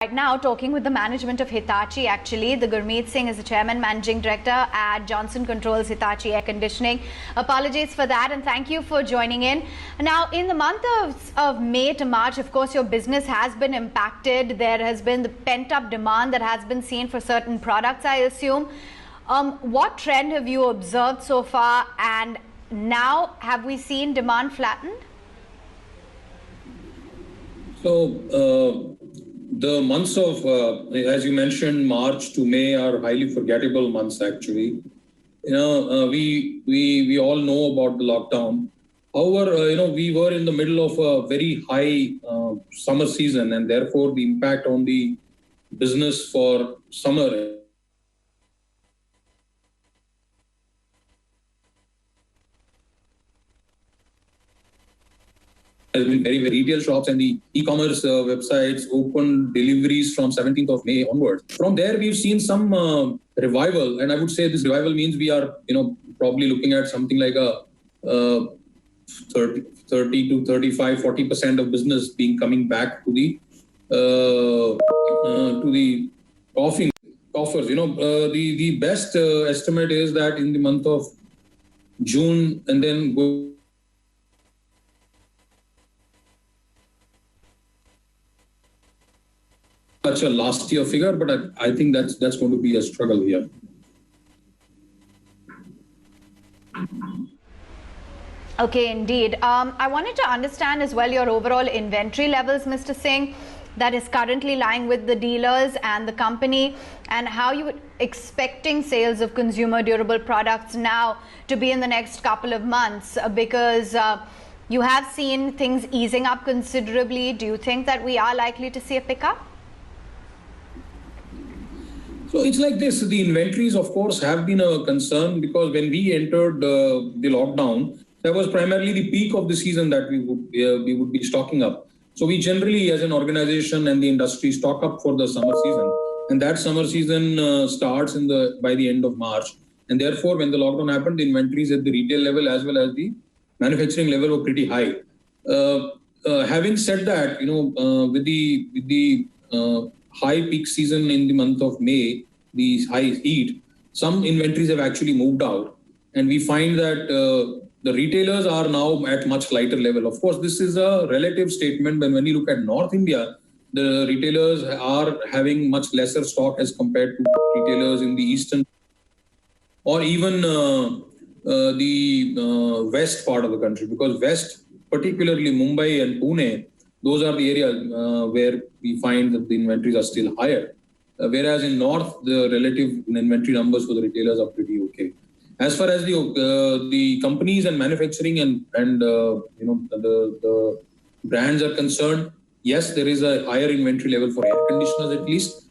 Right now, talking with the management of Hitachi, actually, the Gurmeet Singh is the chairman, managing director at Johnson Controls Hitachi Air Conditioning. Apologies for that, and thank you for joining in. Now, in the month of May to March, of course, your business has been impacted. There has been the pent-up demand that has been seen for certain products, I assume. What trend have you observed so far, and now have we seen demand flattened? So, the months of, as you mentioned, March to May are highly forgettable months. Actually, we all know about the lockdown. However, we were in the middle of a very high summer season, and therefore the impact on the business for summer has been very, very. Retail shops and the e-commerce websites opened deliveries from 17th of May onwards. From there, we've seen some revival, and I would say this revival means we are, probably looking at something like a 30 to 35, 40% of business being coming back to the offers. The best estimate is that in the month of June and then go. Such a last year figure, but I think that's going to be a struggle here. Okay, indeed. I wanted to understand as well your overall inventory levels, Mr. Singh, that is currently lying with the dealers and the company, and how you expecting sales of consumer durable products now to be in the next couple of months, because you have seen things easing up considerably. Do you think that we are likely to see a pickup? So it's like this. The inventories, of course, have been a concern because when we entered the lockdown, that was primarily the peak of the season that we would be stocking up. So we generally, as an organization and the industry, stock up for the summer season, and that summer season starts by the end of March. And therefore, when the lockdown happened, the inventories at the retail level as well as the manufacturing level were pretty high. Having said that, with the high peak season in the month of May, the high heat, some inventories have actually moved out. And we find that the retailers are now at much lighter level. Of course, this is a relative statement, but when you look at North India, the retailers are having much lesser stock as compared to retailers in the eastern or even the west part of the country, because west, particularly Mumbai and Pune, those are the areas where we find that the inventories are still higher. Whereas in North, the relative inventory numbers for the retailers are pretty okay. As far as the companies and manufacturing and the brands are concerned, yes, there is a higher inventory level for air conditioners at least.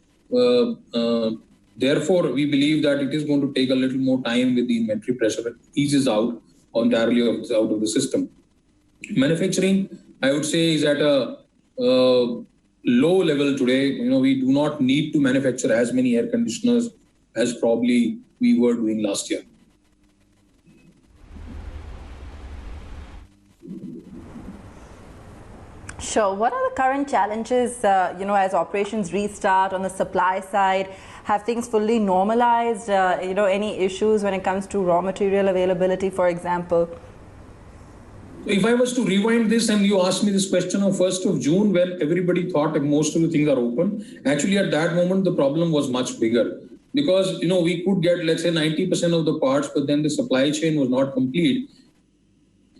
Therefore, we believe that it is going to take a little more time with the inventory pressure that eases out entirely out of the system. Manufacturing, I would say, is at a low level today. We do not need to manufacture as many air conditioners as probably we were doing last year. Sure. What are the current challenges, as operations restart on the supply side? Have things fully normalized? Any issues when it comes to raw material availability, for example? If I was to rewind this and you asked me this question on 1st of June, when everybody thought that most of the things are open, actually at that moment, the problem was much bigger because, we could get, let's say 90% of the parts, but then the supply chain was not complete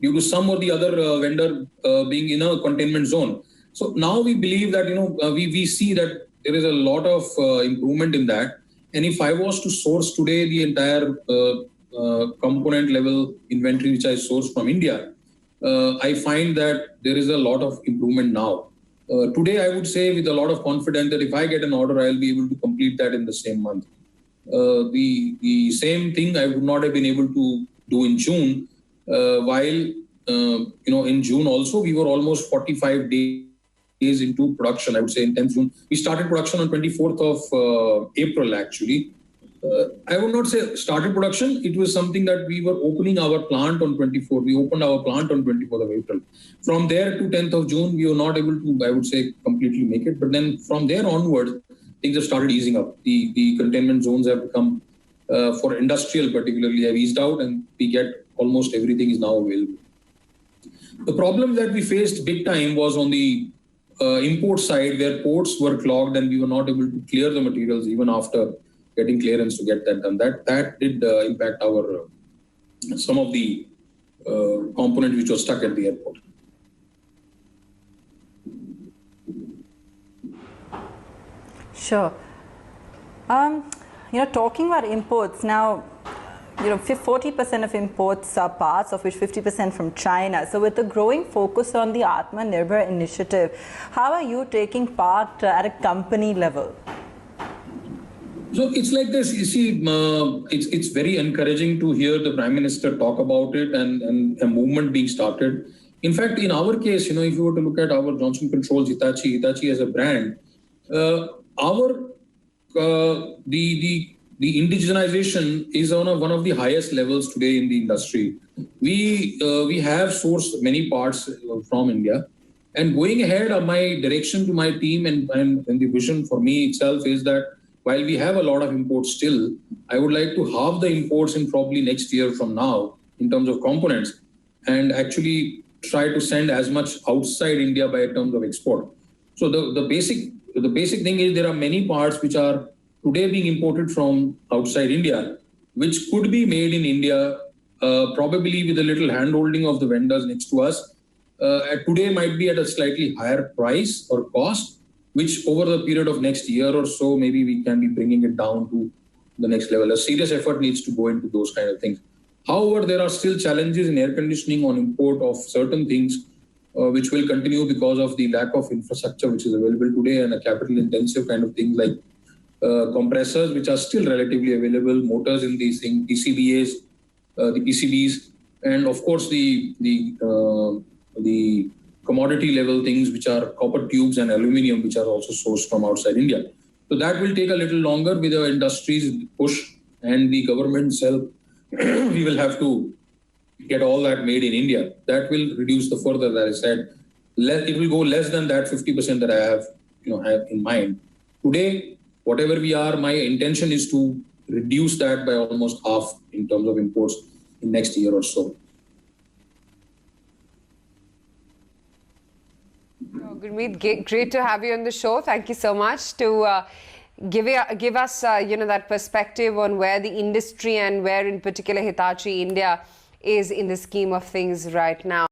due to some or the other vendor being in a containment zone. So now we believe that, we see that there is a lot of improvement in that. And if I was to source today the entire component level inventory, which I source from India, I find that there is a lot of improvement now. Today, I would say with a lot of confidence that if I get an order, I'll be able to complete that in the same month. The same thing I would not have been able to do in June, while, in June also, we were almost 45 days into production, I would say in 10th June. We started production on 24th of April, actually. I would not say started production. It was something that we were opening our plant on 24. We opened our plant on 24th of April. From there to 10th of June, we were not able to, I would say, completely make it. But then from there onwards, things have started easing up. The containment zones have become, for industrial particularly, have eased out, and we get almost everything is now available. The problem that we faced big time was on the import side, where ports were clogged and we were not able to clear the materials even after getting clearance to get that done. That did impact our some of the components which were stuck at the airport. Sure. Talking about imports now, 40% of imports are parts, of which 50% from China. So with the growing focus on the Atmanirbhar initiative, how are you taking part at a company level? So it's like this, you see, it's very encouraging to hear the Prime Minister talk about it and a movement being started. In fact, in our case, if you were to look at our Johnson Controls Hitachi as a brand, the indigenization is on one of the highest levels today in the industry. We have sourced many parts from India. And going ahead, my direction to my team and the vision for me itself is that while we have a lot of imports still, I would like to halve the imports in probably next year from now in terms of components, and actually try to send as much outside India by terms of export. So the basic thing is there are many parts which are today being imported from outside India, which could be made in India, probably with a little hand-holding of the vendors next to us. Today might be at a slightly higher price or cost, which over the period of next year or so, maybe we can be bringing it down to the next level. A serious effort needs to go into those kind of things. However, there are still challenges in air conditioning on import of certain things, which will continue because of the lack of infrastructure which is available today, and a capital intensive kind of things like compressors, which are still relatively available, motors in these things, PCBAs, the PCBs, and of course the commodity level things which are copper tubes and aluminium, which are also sourced from outside India. So that will take a little longer with the industry's push and the government's help. We will have to get all that made in India. That will reduce the further, that I said. It will go less than that 50% that I have in mind. Today, whatever we are, my intention is to reduce that by almost half in terms of imports in next year or so. Gurmeet, great to have you on the show. Thank you so much to give us that perspective on where the industry and where in particular Hitachi India is in the scheme of things right now.